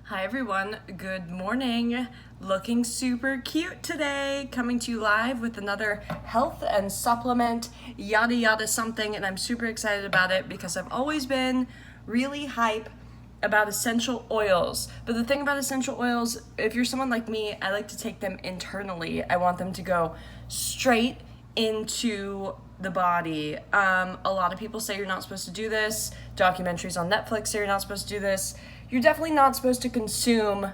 Hi everyone, good morning. Looking super cute today, coming to you live with another health and supplement yada yada something, and I'm super excited about it because I've always been really hype about essential oils. But the thing about essential oils, if you're someone like me, I like to take them internally. I want them to go straight into the body. A lot of people say you're not supposed to do this. Documentaries on Netflix say you're not supposed to do this. You're definitely not supposed to consume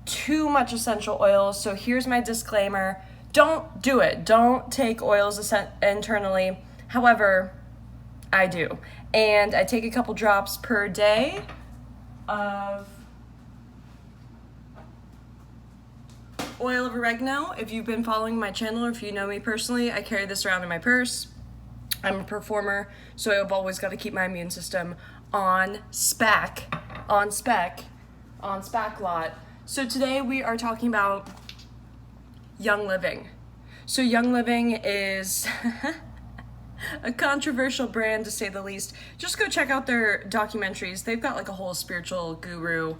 too much essential oils. So here's my disclaimer. Don't do it. Don't take oils internally. However, I do. And I take a couple drops per day of oil of oregano. If you've been following my channel or if you know me personally, I carry this around in my purse. I'm a performer, so I've always got to keep my immune system on spec lot. So today we are talking about Young Living. So Young Living is a controversial brand, to say the least. Just go check out their documentaries. They've got like a whole spiritual guru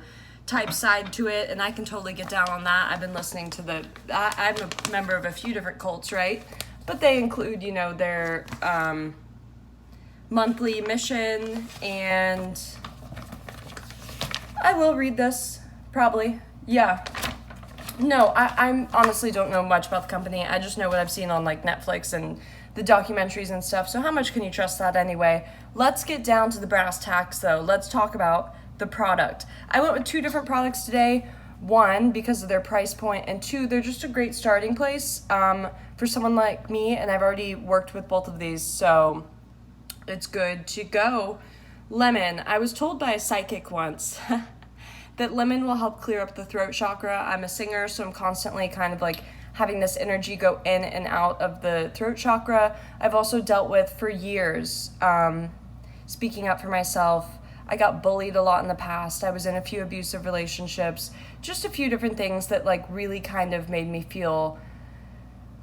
type side to it, and I can totally get down on that. I've been listening to I'm a member of a few different cults, right? But they include, their monthly mission, and I will read this, probably. Yeah. No, I honestly don't know much about the company. I just know what I've seen on like Netflix and the documentaries and stuff. So how much can you trust that anyway? Let's get down to the brass tacks though. Let's talk about the product. I went with two different products today. One, because of their price point, and two, they're just a great starting place for someone like me, and I've already worked with both of these, so it's good to go. Lemon. I was told by a psychic once that lemon will help clear up the throat chakra. I'm a singer, so I'm constantly kind of like having this energy go in and out of the throat chakra. I've also dealt with for years, speaking up for myself. I got bullied a lot in the past. I was in a few abusive relationships, just a few different things that like really kind of made me feel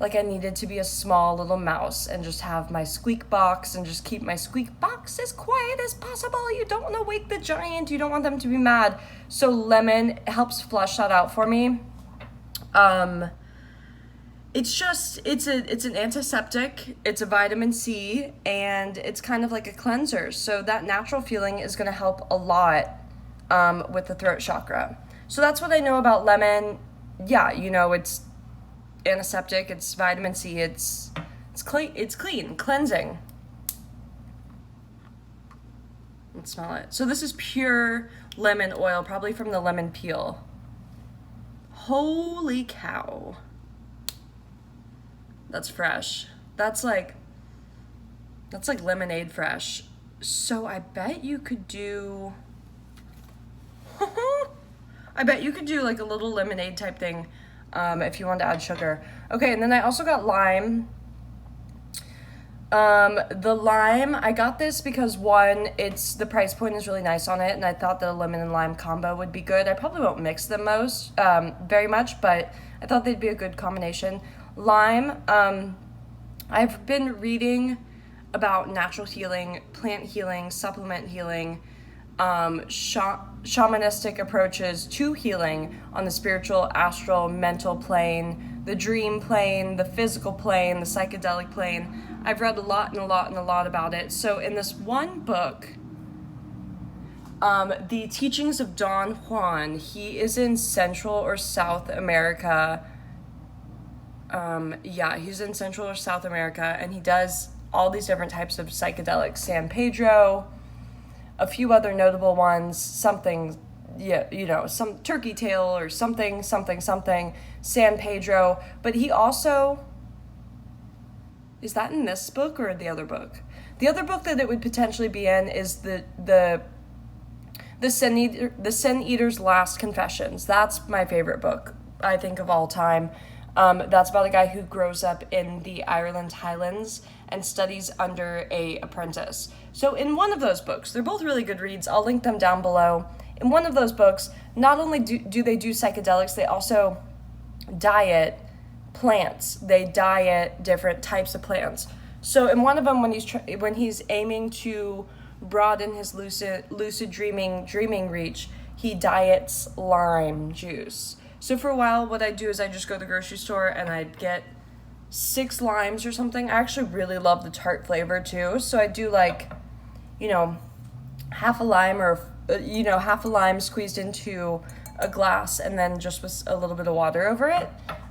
like I needed to be a small little mouse and just have my squeak box and just keep my squeak box as quiet as possible. You don't want to wake the giant. You don't want them to be mad. So lemon helps flush that out for me. It's an antiseptic, it's a vitamin C, and it's kind of like a cleanser. So that natural feeling is going to help a lot with the throat chakra. So that's what I know about lemon. Yeah, it's antiseptic, it's vitamin C, it's clean, cleansing. Let's smell it. So this is pure lemon oil, probably from the lemon peel. Holy cow. That's fresh. That's like lemonade fresh. So I bet you could do like a little lemonade type thing if you wanted to add sugar. Okay, and then I also got lime. The lime, I got this because one, the price point is really nice on it, and I thought that a lemon and lime combo would be good. I probably won't mix them very much, but I thought they'd be a good combination. Lime, I've been reading about natural healing, plant healing, supplement healing, shamanistic approaches to healing on the spiritual, astral, mental plane, the dream plane, the physical plane, the psychedelic plane. I've read a lot about it. So in this one book, The Teachings of Don Juan, he is in Central or South America. He's in Central or South America, and he does all these different types of psychedelics. San Pedro, a few other notable ones, some turkey tail or something, San Pedro. But he also, is that in this book or the other book? The other book that it would potentially be in is the Sin Eater's Last Confessions. That's my favorite book, I think, of all time. That's about a guy who grows up in the Ireland Highlands and studies under a apprentice. So in one of those books, they're both really good reads. I'll link them down below. In one of those books, not only do they do psychedelics, they also diet plants. They diet different types of plants. So in one of them, when he's aiming to broaden his lucid dreaming reach, he diets lime juice. So for a while, what I do is I just go to the grocery store and I'd get 6 limes or something. I actually really love the tart flavor too. So I do like, you know, half a lime or, half a lime squeezed into a glass and then just with a little bit of water over it.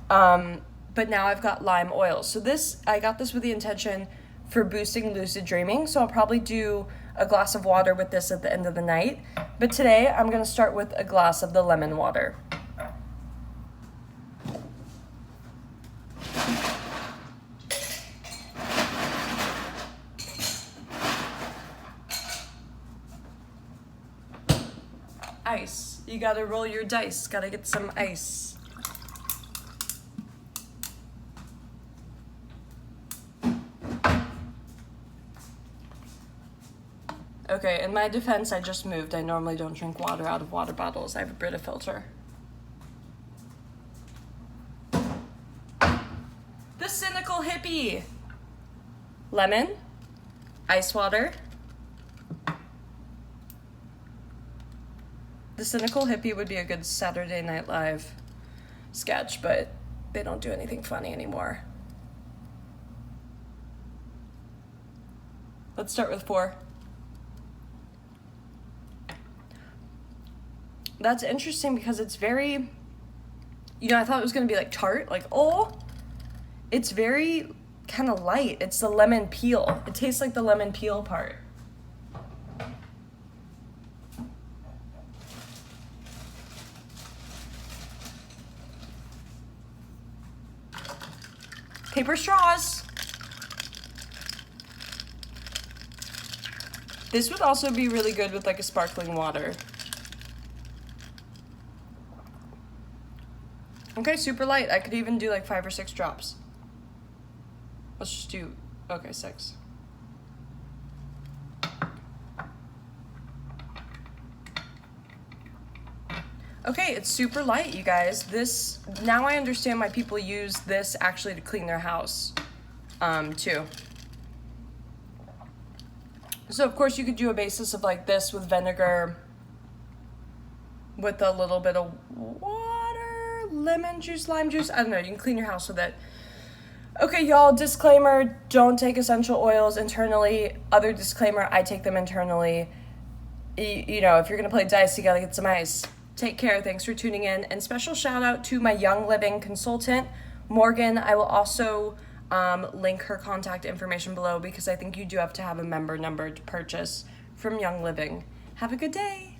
But now I've got lime oil. So I got this with the intention for boosting lucid dreaming. So I'll probably do a glass of water with this at the end of the night. But today I'm going to start with a glass of the lemon water. Ice. You gotta roll your dice. Gotta get some ice. Okay, in my defense, I just moved. I normally don't drink water out of water bottles. I have a Brita filter. The cynical hippie. Lemon. Ice water. The cynical hippie would be a good Saturday Night Live sketch, but they don't do anything funny anymore. Let's start with 4. That's interesting because it's very, I thought it was going to be like tart, it's very kind of light. It's the lemon peel. It tastes like the lemon peel part. Paper straws. This would also be really good with like a sparkling water. Okay, super light. I could even do like 5 or 6 drops. Let's just do, 6. Okay, it's super light, you guys. Now I understand why people use this actually to clean their house, too. So of course you could do a basis of like this with vinegar, with a little bit of water, lemon juice, lime juice. I don't know, you can clean your house with it. Okay, y'all, disclaimer, don't take essential oils internally. Other disclaimer, I take them internally. If you're gonna play dice, you gotta get some ice. Take care. Thanks for tuning in. And special shout out to my Young Living consultant, Morgan. I will also link her contact information below because I think you do have to have a member number to purchase from Young Living. Have a good day.